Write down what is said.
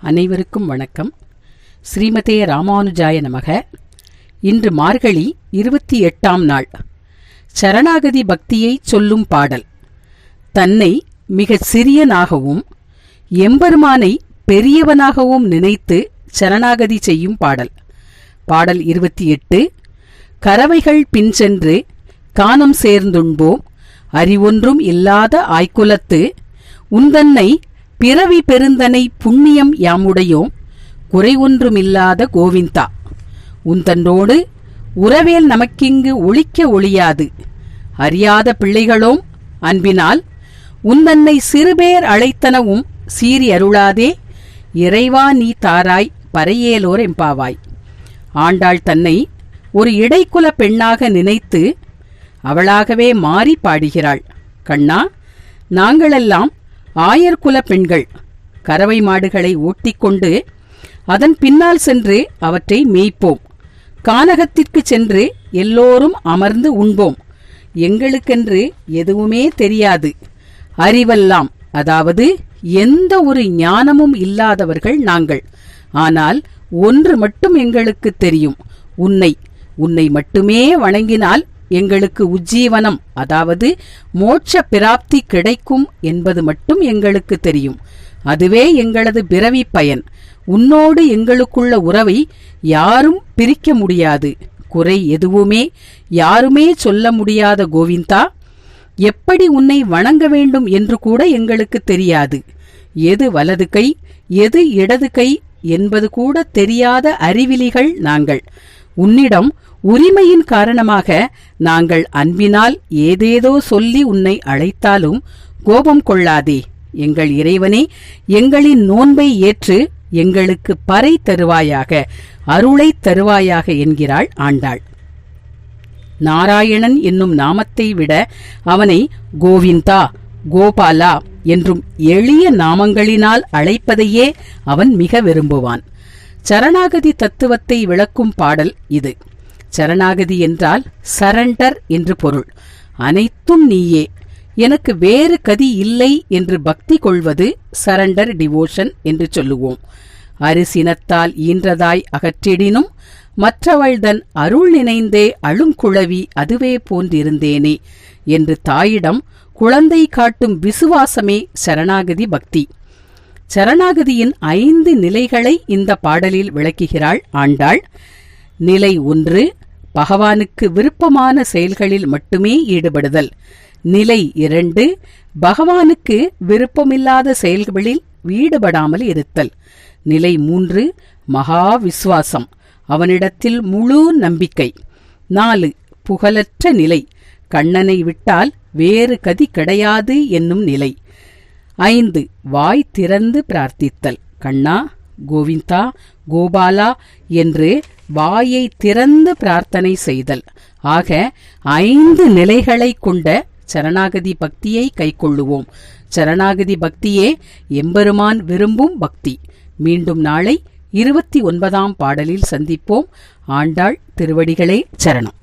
அனைவருக்கும் வணக்கம். ஸ்ரீமதே ராமானுஜாய நமக. இன்று மார்கழி 28ஆம் நாள். சரணாகதி பக்தியை சொல்லும் பாடல். தன்னை மிகச் சிறியனாகவும் எம்பெருமானை பெரியவனாகவும் நினைத்து சரணாகதி செய்யும் பாடல். பாடல் 28. கரவைகள் பின்சென்று கானம் சேர்ந்துண்போம், அறிவொன்றும் இல்லாத ஆய்குலத்து உந்தன்னை பிறவி பெருந்தனை புண்ணியம் யாமுடையோம், குறை ஒன்றுமில்லாத கோவிந்தா. உந்தன்னோடு உறவேல் நமக்கிங்கு ஒளிக்க ஒளியாது, அறியாத பிள்ளைகளோம் அன்பினால் உந்தன்னை சிறுபேர் அழைத்தனவும் சீறி அருளாதே, இறைவா நீ தாராய் பறையேலோர் எம்பாவாய். ஆண்டாள் தன்னை ஒரு இடைக்குல பெண்ணாக நினைத்து அவளாகவே மாறி பாடுகிறாள். கண்ணா, நாங்களெல்லாம் ஆயர்குல பெண்கள். கறவை மாடுகளை ஓட்டிக்கொண்டு அதன் பின்னால் சென்று அவற்றை மேய்ப்போம். கானகத்திற்கு சென்று எல்லோரும் அமர்ந்து உண்போம். எங்களுக்கென்று எதுவுமே தெரியாது. அறிவெல்லாம், அதாவது எந்த ஒரு ஞானமும் இல்லாதவர்கள் நாங்கள். ஆனால் ஒன்று மட்டும் எங்களுக்கு தெரியும், உன்னை மட்டுமே வணங்கினால் எங்களுக்கு உஜ்ஜீவனம், அதாவது மோட்ச பிராப்தி கிடைக்கும் என்பது மட்டும் எங்களுக்கு தெரியும். அதுவே எங்களது பிறவி பயன். உன்னோடு எங்களுக்குள்ள உறவை யாரும் பிரிக்க முடியாது. குறை எதுவுமே யாருமே சொல்ல முடியாத கோவிந்தா, எப்படி உன்னை வணங்க வேண்டும் என்று கூட எங்களுக்கு தெரியாது. எது வலது கை எது இடது கை என்பது கூட தெரியாத அறிவிலிகள் நாங்கள். உன்னிடம் உரிமையின் காரணமாக நாங்கள் அன்பினால் ஏதேதோ சொல்லி உன்னை அழைத்தாலும் கோபம் கொள்ளாதே. எங்கள் இறைவனே, எங்களின் நோன்பை ஏற்று எங்களுக்கு பறை தருவாயாக, அருளை தருவாயாக என்கிறாள் ஆண்டாள். நாராயணன் என்னும் நாமத்தை விட அவனை கோவிந்தா, கோபாலா என்றும் எளிய நாமங்களினால் அழைப்பதையே அவன் மிக விரும்புவான். சரணாகதி தத்துவத்தை விளக்கும் பாடல் இது. சரணாகதி என்றால் சரண்டர் என்று பொருள். அனைத்தும் நீயே, எனக்கு வேறு கதி இல்லை என்று பக்தி கொள்வது சரண்டர் டிவோஷன் என்று சொல்லுவோம். அரிசினத்தால் ஈன்றதாய் அகற்றிடினும் மற்றவள்தன் அருள் நினைந்தே அழுங்குழவி அதுவே போன்றிருந்தேனே என்று தாயிடம் குழந்தை காட்டும் விசுவாசமே சரணாகதி பக்தி. சரணாகதியின் 5 நிலைகளை இந்த பாடலில் விளக்குகிறாள் ஆண்டாள். நிலை 1, பகவானுக்கு விருப்பமான செயல்களில் மட்டுமே ஈடுபடுதல். நிலை 2, பகவானுக்கு விருப்பமில்லாத செயல்களில் ஈடுபடாமல் இருத்தல். நிலை 3, மகா விசுவாசம், அவனிடத்தில் முழு நம்பிக்கை. 4, புகழற்ற நிலை, கண்ணனை விட்டால் வேறு கதி கிடையாது என்னும் நிலை. 5, வாய் திறந்து பிரார்த்தித்தல். கண்ணா, கோவிந்தா, கோபாலா என்று வாயை திறந்து பிரார்த்தனை செய்தல். ஆக 5 நிலைகளை கொண்ட சரணாகதி பக்தியை கைக்கொள்ளுவோம். சரணாகதி பக்தியே எம்பெருமான் விரும்பும் பக்தி. மீண்டும் நாளை 29ஆம் பாடலில் சந்திப்போம். ஆண்டாள் திருவடிகளே சரணம்.